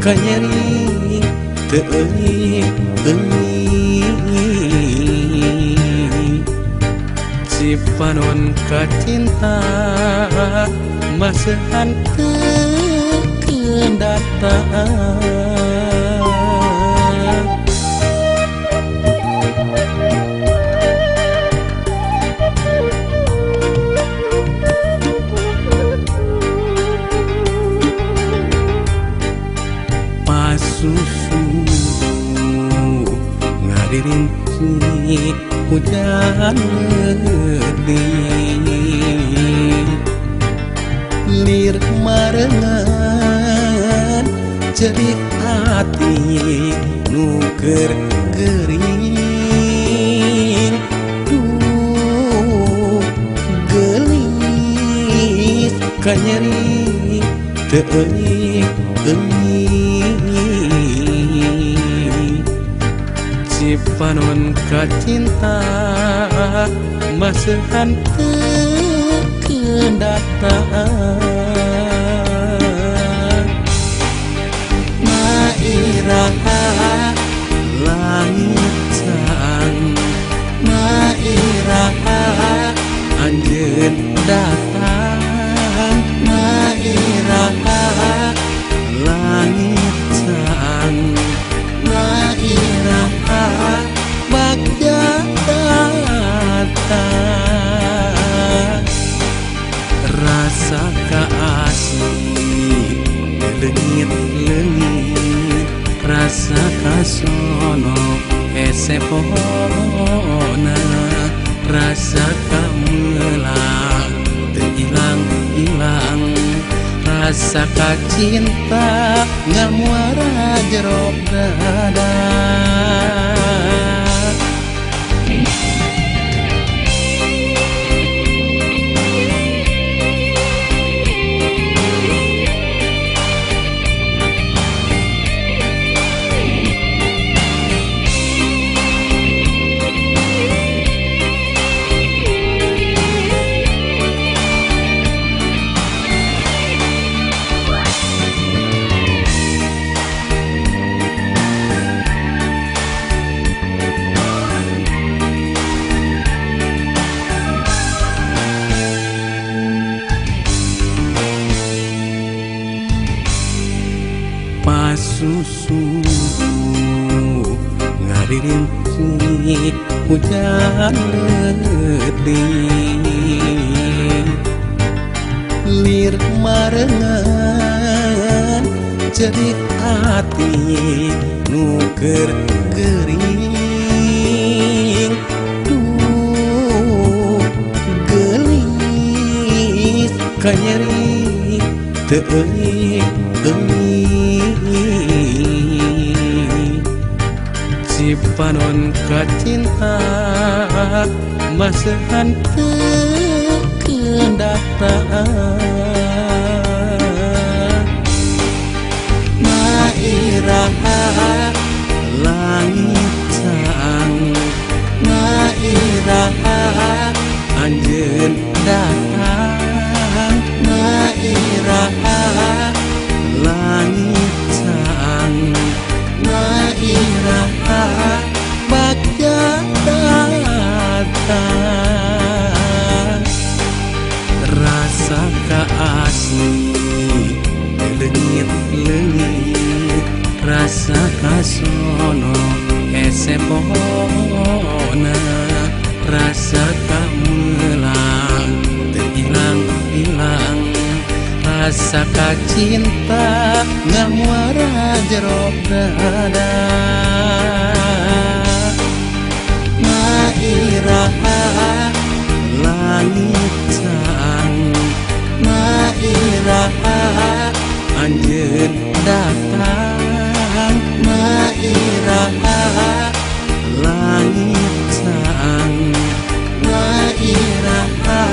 kanyeri cipanon kacinta masehan kekendataan pasusu ngadirinci hujan ledih lir marengan cerit hati nuker gering duh gelis kanyeri teuing cipanon kacinta masehan kekendataan mairaha langit sang mairaha anjeun datang mairaha langit sang mairaha bagja datang rasa kaasih lengit-lengit rasa kasono esepona rasa kamelang hilang-hilang rasa kacinta ngamuara jero dada pasusu ngadirinci hujan ledih lir marengan cerit hati nuker gering duh gelis kanyeri teuing cipanon kacinta masehan kekendataan mairaha langit sang mairaha anjeun datang mairaha langit sang mairaha bagja datang rasa kaasih lengit-lengit rasa kasono esepona rasa kamelang hilang-hilang rasa kacinta ngamuara jero dada mairaha langit sang mairaha anjeun datang mairaha langit sang mairaha